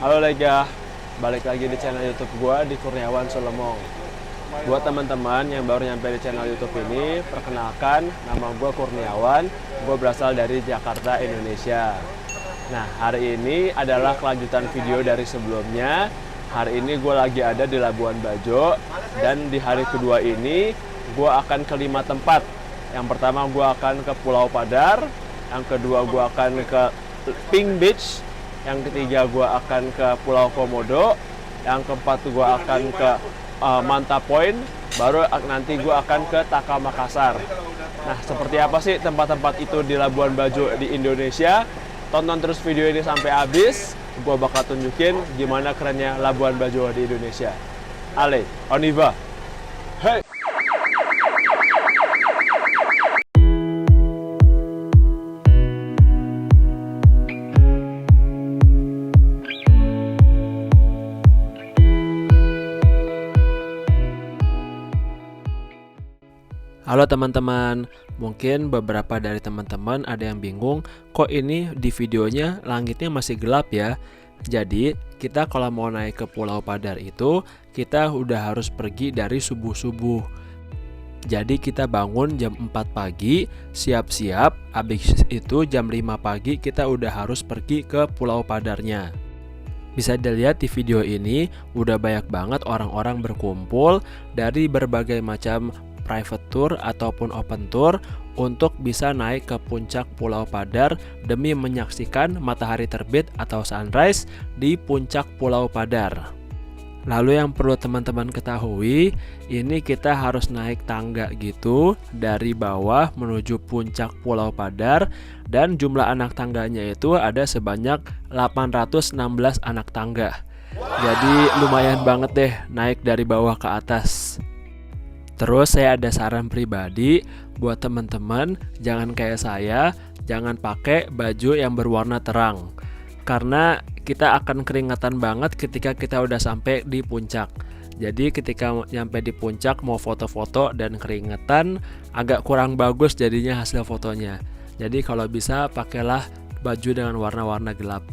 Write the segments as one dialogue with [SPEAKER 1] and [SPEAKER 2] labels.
[SPEAKER 1] Halo Lega, balik lagi di channel YouTube gua di Kurniawan Solomong. Buat teman-teman yang baru nyampe di channel YouTube ini, perkenalkan nama gua Kurniawan, gua berasal dari Jakarta, Indonesia. Nah, hari ini adalah kelanjutan video dari sebelumnya. Hari ini gua lagi ada di Labuan Bajo, dan di hari kedua ini gua akan ke 5 tempat. Yang pertama gua akan ke Pulau Padar, yang kedua gua akan ke Pink Beach, yang ketiga gue akan ke Pulau Komodo, yang keempat gue akan ke Manta Point, baru nanti gue akan ke Taka Makassar. Nah, seperti apa sih tempat-tempat itu di Labuan Bajo di Indonesia? Tonton terus video ini sampai habis, gue bakal tunjukin gimana kerennya Labuan Bajo di Indonesia. Ale, on y va. Hey! Halo teman-teman, mungkin beberapa dari teman-teman ada yang bingung, kok ini di videonya langitnya masih gelap ya? Jadi, kita kalau mau naik ke Pulau Padar itu, kita udah harus pergi dari subuh-subuh. Jadi kita bangun jam 4 pagi, siap-siap, habis itu jam 5 pagi kita udah harus pergi ke Pulau Padarnya. Bisa dilihat di video ini, udah banyak banget orang-orang berkumpul dari berbagai macam private tour ataupun open tour untuk bisa naik ke puncak Pulau Padar demi menyaksikan matahari terbit atau sunrise di puncak Pulau Padar. Lalu yang perlu teman-teman ketahui, ini kita harus naik tangga gitu dari bawah menuju puncak Pulau Padar, dan jumlah anak tangganya itu ada sebanyak 816 anak tangga. Jadi lumayan banget deh naik dari bawah ke atas. Terus saya ada saran pribadi buat teman-teman, jangan kayak saya, jangan pakai baju yang berwarna terang. Karena kita akan keringatan banget ketika kita udah sampai di puncak. Jadi ketika nyampe di puncak mau foto-foto dan keringetan, agak kurang bagus jadinya hasil fotonya. Jadi kalau bisa pakailah baju dengan warna-warna gelap.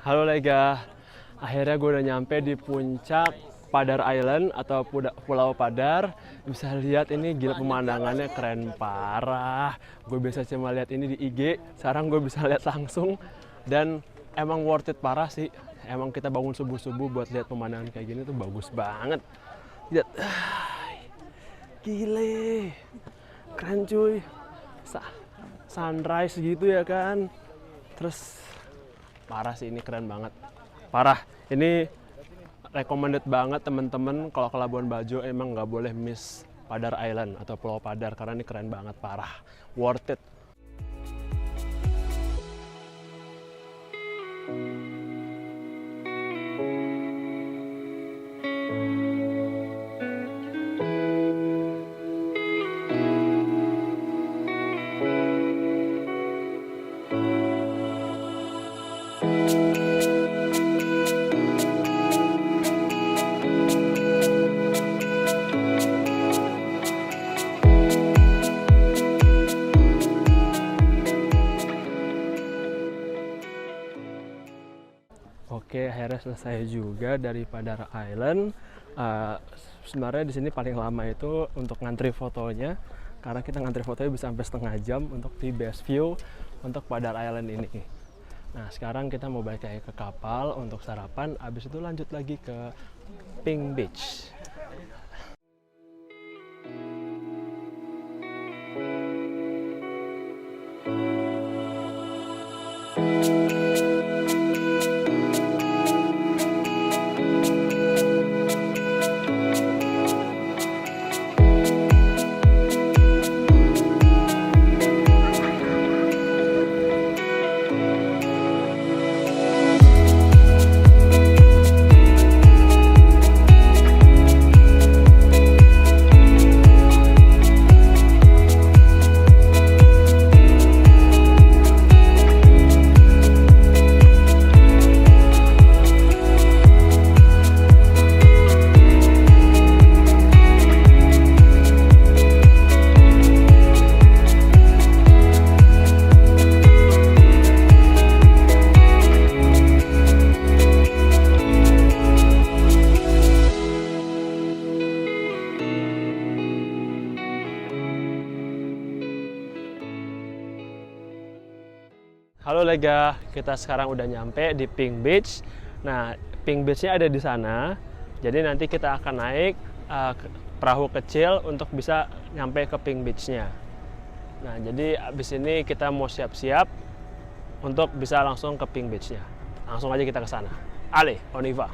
[SPEAKER 1] Halo Lega, akhirnya gue udah nyampe di puncak Padar Island atau Pulau Padar. Bisa lihat ini gila, pemandangannya keren parah. Gue biasa cuma lihat ini di IG, sekarang gue bisa lihat langsung dan emang worth it parah sih. Emang kita bangun subuh-subuh buat lihat pemandangan kayak gini tuh bagus banget. Lihat, gile, keren cuy. Sunrise gitu ya kan. Terus parah sih, ini keren banget, parah. Ini recommended banget temen-temen kalau ke Labuan Bajo, emang nggak boleh miss Padar Island atau Pulau Padar karena ini keren banget, parah, worth it. Oke, akhirnya selesai juga dari Padar Island. Sebenarnya di sini paling lama itu untuk ngantri fotonya, karena kita ngantri fotonya bisa sampai setengah jam untuk di best view untuk Padar Island ini. Nah, sekarang kita mau balik lagi ke kapal untuk sarapan, habis itu lanjut lagi ke Pink Beach.
[SPEAKER 2] Halo Lega, kita sekarang udah nyampe di Pink Beach. Nah, Pink Beach-nya ada di sana. Jadi nanti kita akan naik perahu kecil untuk bisa nyampe ke Pink Beach-nya. Nah, jadi abis ini kita mau siap-siap untuk bisa langsung ke Pink Beach-nya. Langsung aja kita ke sana. Ale, on y va.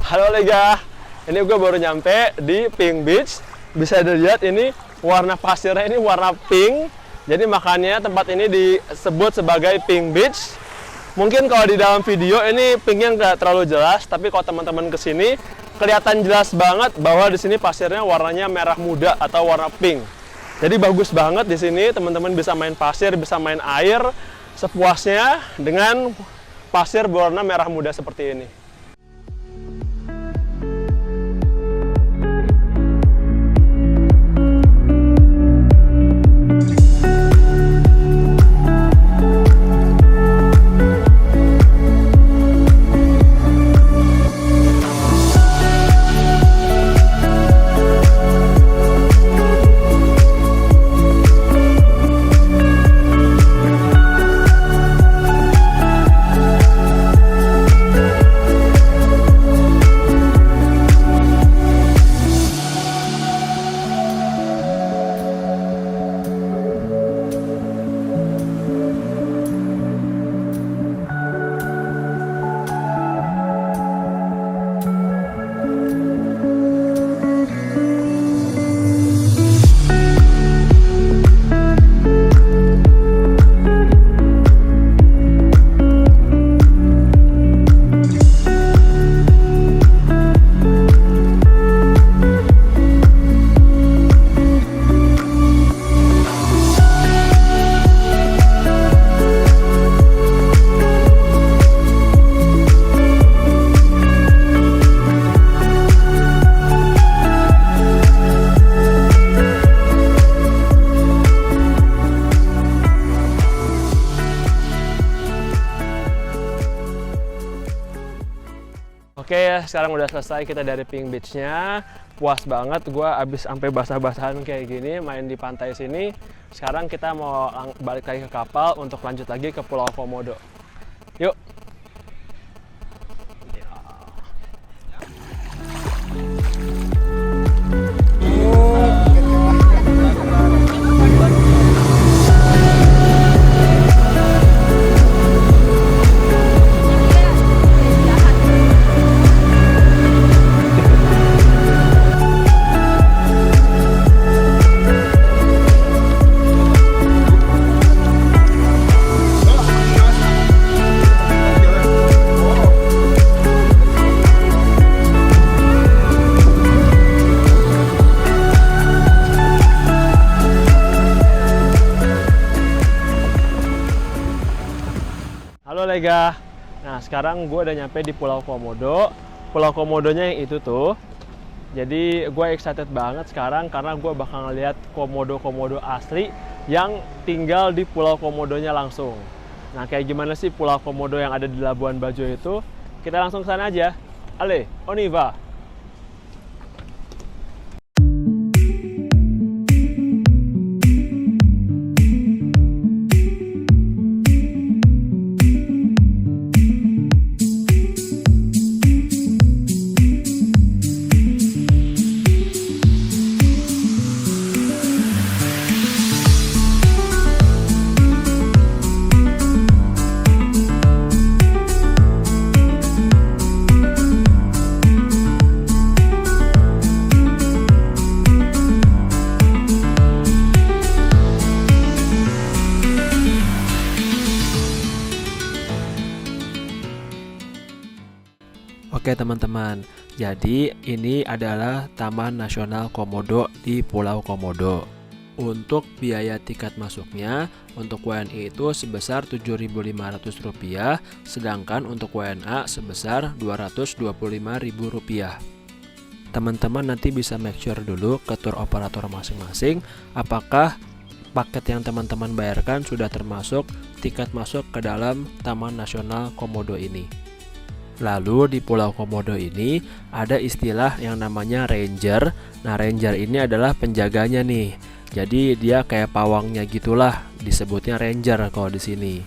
[SPEAKER 2] Halo Lega, ini gue baru nyampe di Pink Beach. Bisa dilihat ini warna pasirnya ini warna pink. Jadi makanya tempat ini disebut sebagai Pink Beach. Mungkin kalau di dalam video ini pinknya nggak terlalu jelas, tapi kalau teman-teman kesini kelihatan jelas banget bahwa di sini pasirnya warnanya merah muda atau warna pink. Jadi bagus banget di sini, teman-teman bisa main pasir, bisa main air sepuasnya dengan pasir berwarna merah muda seperti ini. Oke, sekarang udah selesai kita dari Pink Beach-nya. Puas banget, gue abis sampai basah-basahan kayak gini main di pantai sini. Sekarang kita mau balik lagi ke kapal untuk lanjut lagi ke Pulau Komodo. Yuk! Halo Lega, nah sekarang gue udah nyampe di Pulau Komodo. Pulau Komodonya yang itu tuh. Jadi gue excited banget sekarang karena gue bakal ngeliat komodo-komodo asli yang tinggal di Pulau Komodonya langsung. Nah kayak gimana sih Pulau Komodo yang ada di Labuan Bajo itu? Kita langsung ke sana aja. Allez, on y va!
[SPEAKER 1] Oke teman-teman, Jadi ini adalah Taman Nasional Komodo di Pulau Komodo. Untuk biaya tiket masuknya, untuk WNI itu sebesar Rp7.500, sedangkan untuk WNA sebesar Rp225.000. Teman-teman nanti bisa make sure dulu ke tour operator masing-masing apakah paket yang teman-teman bayarkan sudah termasuk tiket masuk ke dalam Taman Nasional Komodo ini. Lalu di Pulau Komodo ini ada istilah yang namanya ranger. Nah, ranger ini adalah penjaganya nih. Jadi dia kayak pawangnya gitulah, disebutnya ranger kalau di sini.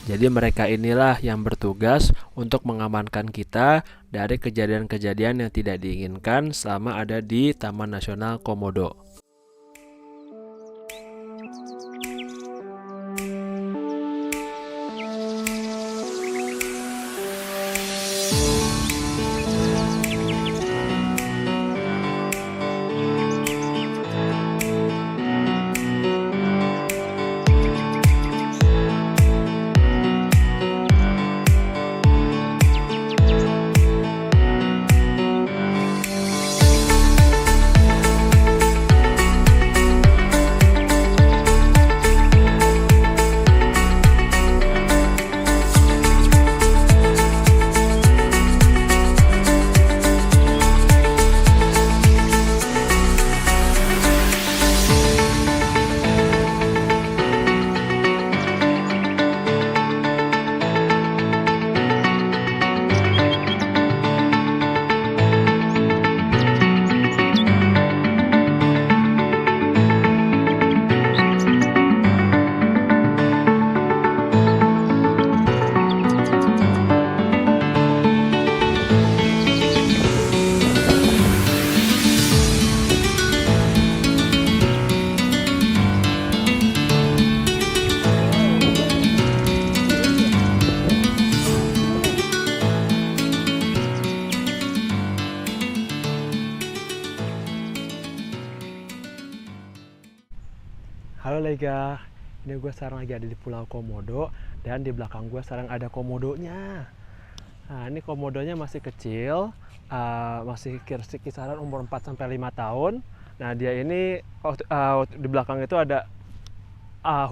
[SPEAKER 1] Jadi mereka inilah yang bertugas untuk mengamankan kita dari kejadian-kejadian yang tidak diinginkan selama ada di Taman Nasional Komodo. Halo Lega, ini gue sekarang lagi ada di Pulau Komodo dan di belakang gue sekarang ada komodonya. Nah, ini komodonya masih kecil, masih kisaran umur 4-5 tahun. Nah, dia ini di belakang itu ada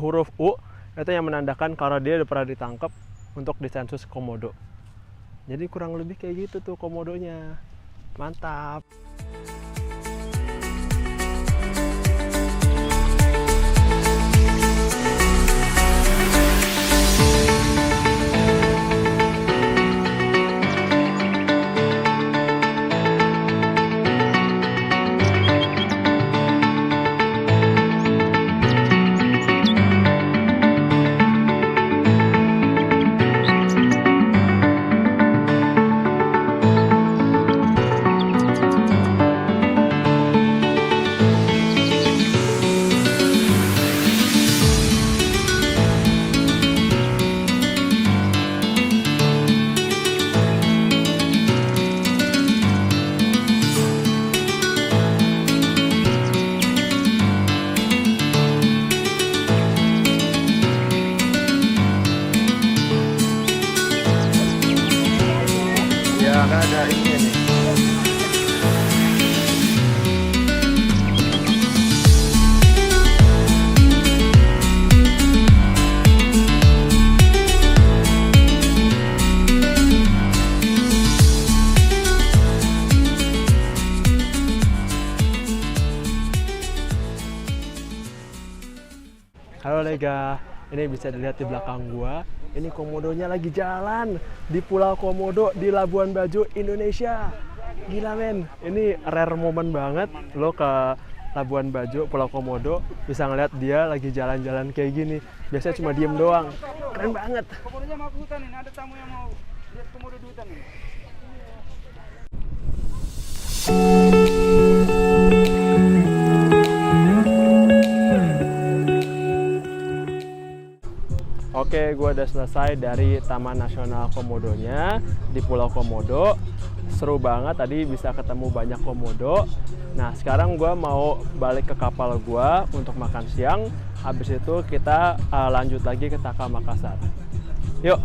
[SPEAKER 1] huruf U, itu yang menandakan kalau dia udah pernah ditangkap untuk disensus komodo. Jadi kurang lebih kayak gitu tuh komodonya. Mantap. Ya kan ada ini nih. Halo Lega, ini bisa dilihat di belakang gua. Ini komodonya lagi jalan di Pulau Komodo di Labuan Bajo, Indonesia. Gila men, ini rare moment banget lo ke Labuan Bajo, Pulau Komodo bisa ngeliat dia lagi jalan-jalan kayak gini. Biasanya cuma diem doang. Keren banget.
[SPEAKER 3] Komodonya mau ke hutan ini, ada tamu yang mau lihat komodo di hutan ini.
[SPEAKER 2] Oke, gue udah selesai dari Taman Nasional Komodonya di Pulau Komodo. Seru banget, tadi bisa ketemu banyak komodo. Nah, sekarang gue mau balik ke kapal gue untuk makan siang. Habis itu kita lanjut lagi ke Taka Makassar. Yuk!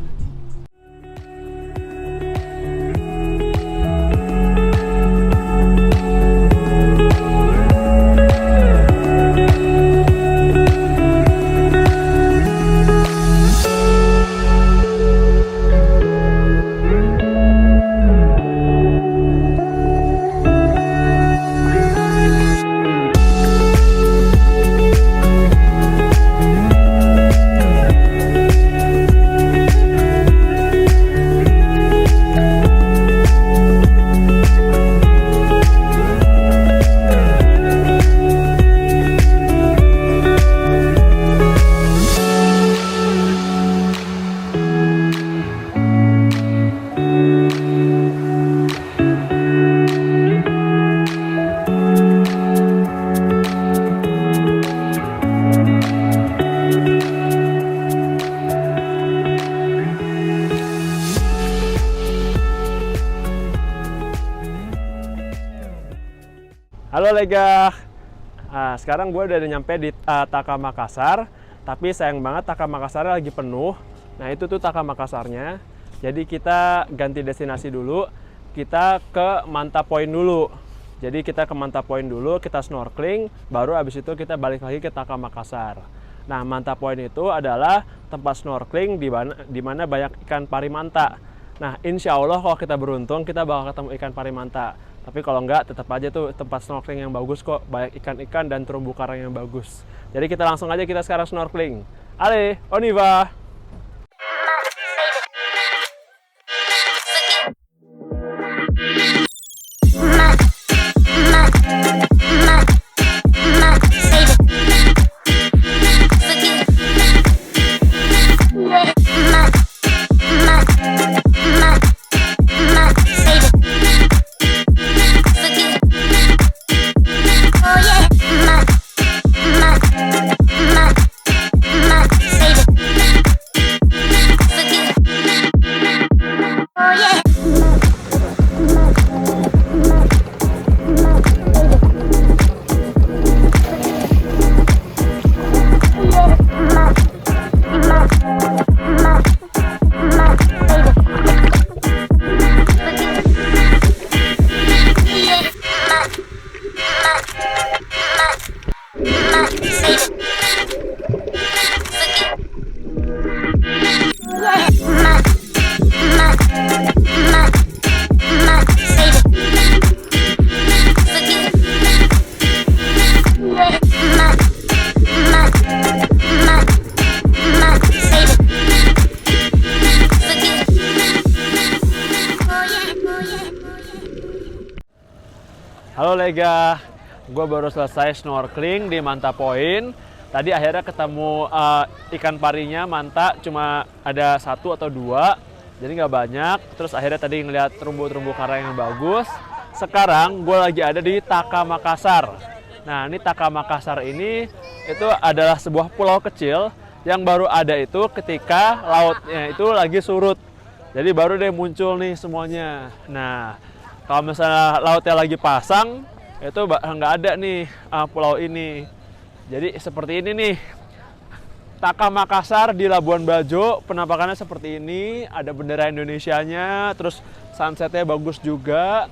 [SPEAKER 2] Halo Lega. Sekarang gue udah nyampe di Taka Makassar, tapi sayang banget Taka Makassarnya lagi penuh. Nah itu tuh Taka Makassarnya. Jadi kita ganti destinasi dulu. Kita ke Manta Point dulu. Jadi kita ke Manta Point dulu, kita snorkeling, baru abis itu kita balik lagi ke Taka Makassar. Nah Manta Point itu adalah tempat snorkeling di mana banyak ikan parimanta. Nah insya Allah kalau kita beruntung kita bakal ketemu ikan parimanta. Tapi kalau enggak, tetap aja tuh tempat snorkeling yang bagus kok. Banyak ikan-ikan dan terumbu karang yang bagus. Jadi kita langsung aja kita sekarang snorkeling. Ale, on y va! Halo Lega, gue baru selesai snorkeling di Manta Point. Tadi akhirnya ketemu ikan parinya manta, cuma ada 1 atau 2, jadi nggak banyak. Terus akhirnya tadi ngeliat terumbu-terumbu karang yang bagus. Sekarang gue lagi ada di Taka Makassar. Nah ini Taka Makassar ini itu adalah sebuah pulau kecil yang baru ada itu ketika lautnya itu lagi surut. Jadi baru deh muncul nih semuanya. Nah kalau misalnya lautnya lagi pasang, itu nggak ada nih pulau ini. Jadi seperti ini nih, Taka Makassar di Labuan Bajo, penampakannya seperti ini. Ada bendera Indonesianya, terus sunsetnya bagus juga.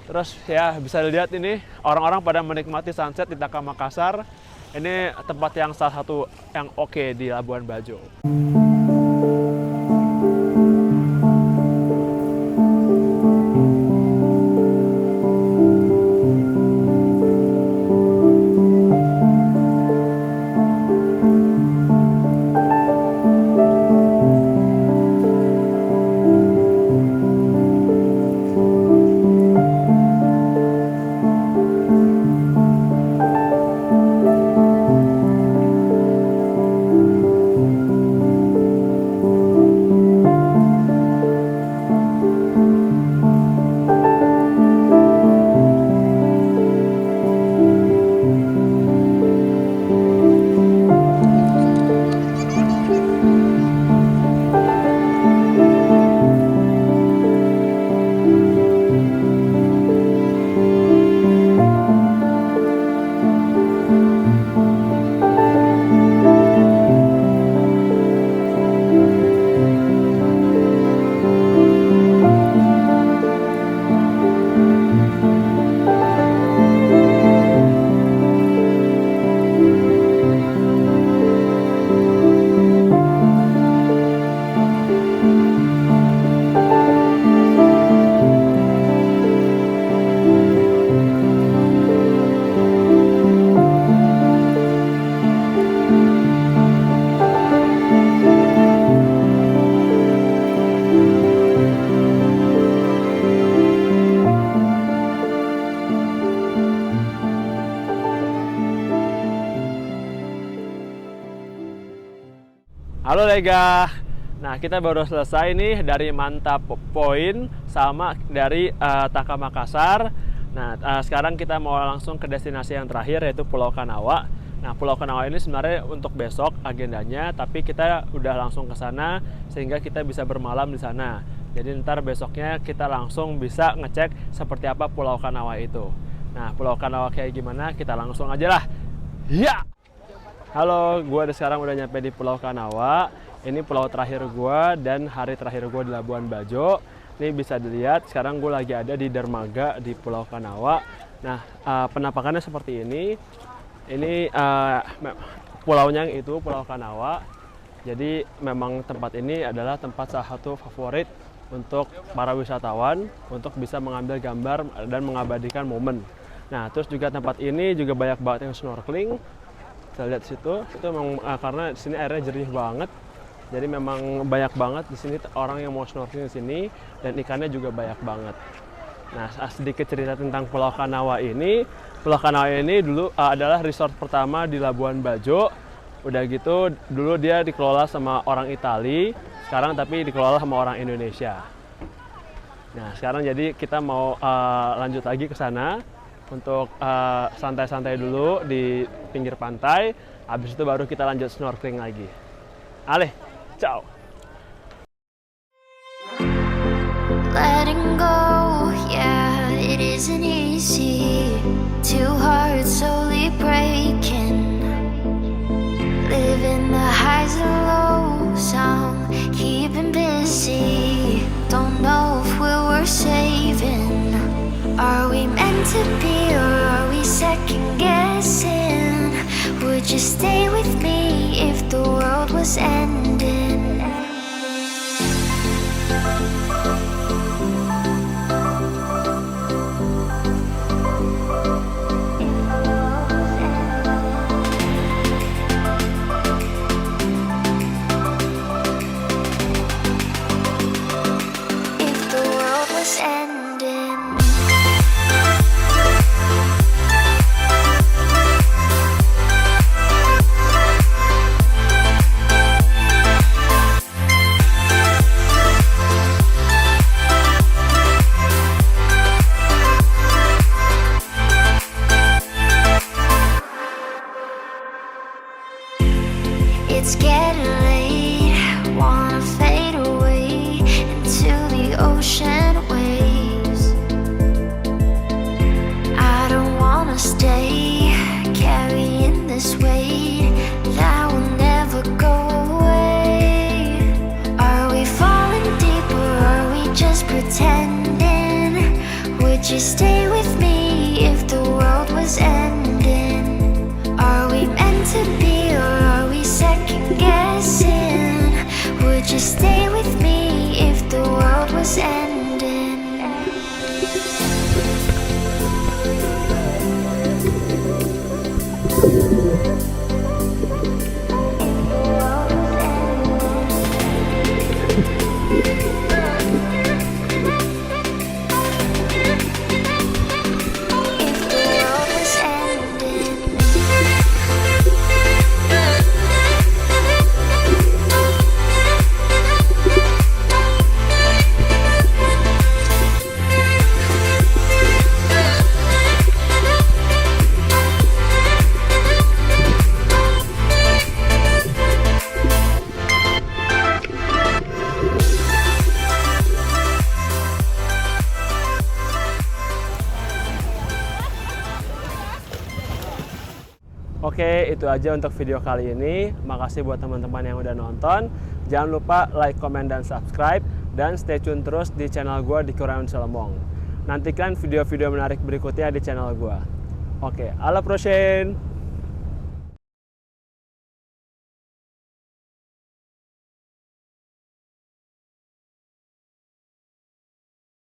[SPEAKER 2] Terus ya bisa dilihat ini, orang-orang pada menikmati sunset di Taka Makassar. Ini tempat yang salah satu yang oke di Labuan Bajo. Halo Lega. Nah, kita baru selesai nih dari Manta Point sama dari Taka Makassar. Nah, sekarang kita mau langsung ke destinasi yang terakhir yaitu Pulau Kanawa. Nah, Pulau Kanawa ini sebenarnya untuk besok agendanya, tapi kita udah langsung ke sana sehingga kita bisa bermalam di sana. Jadi ntar besoknya kita langsung bisa ngecek seperti apa Pulau Kanawa itu. Nah, Pulau Kanawa kayak gimana? Kita langsung aja lah. Ya! Halo, gue sekarang udah nyampe di Pulau Kanawa. Ini pulau terakhir gue dan hari terakhir gue di Labuan Bajo. Ini bisa dilihat, sekarang gue lagi ada di dermaga di Pulau Kanawa. Nah, penampakannya seperti ini. Ini pulaunya itu Pulau Kanawa. Jadi memang tempat ini adalah tempat salah satu favorit untuk para wisatawan untuk bisa mengambil gambar dan mengabadikan momen. Nah, terus juga tempat ini juga banyak banget yang snorkeling. Saya lihat situ, itu memang karena di sini airnya jernih banget. Jadi memang banyak banget di sini orang yang mau snorkeling di sini dan ikannya juga banyak banget. Nah, sedikit cerita tentang Pulau Kanawa ini. Pulau Kanawa ini dulu adalah resort pertama di Labuan Bajo. Udah gitu, dulu dia dikelola sama orang Itali, sekarang tapi dikelola sama orang Indonesia. Nah, sekarang jadi kita mau lanjut lagi ke sana untuk santai-santai dulu di pinggir pantai. Habis itu baru kita lanjut snorkeling lagi. Aleh, ciao.
[SPEAKER 4] Letting go, yeah, it isn't easy. Two hearts slowly breaking. Living the highs and lows, I'm keeping busy. Don't know if we're worth saving. Are we meant to be or are we second guessing? Would you stay with me if the world was ending? If the world was ending. It's getting late, wanna fade away into the ocean waves. I don't wanna stay carrying this weight that will never go away. Are we falling deep or are we just pretending? Would you stay with me if the world was ending? Are we meant to be or are we second guessing? Would you stay with me if the world was ending? If the world was ending.
[SPEAKER 2] Oke, itu aja untuk video kali ini. Makasih buat teman-teman yang udah nonton. Jangan lupa like, comment, dan subscribe. Dan stay tune terus di channel gue di Kurayon Selemong. Nantikan video-video menarik berikutnya di channel gue. Oke, alla prochaine!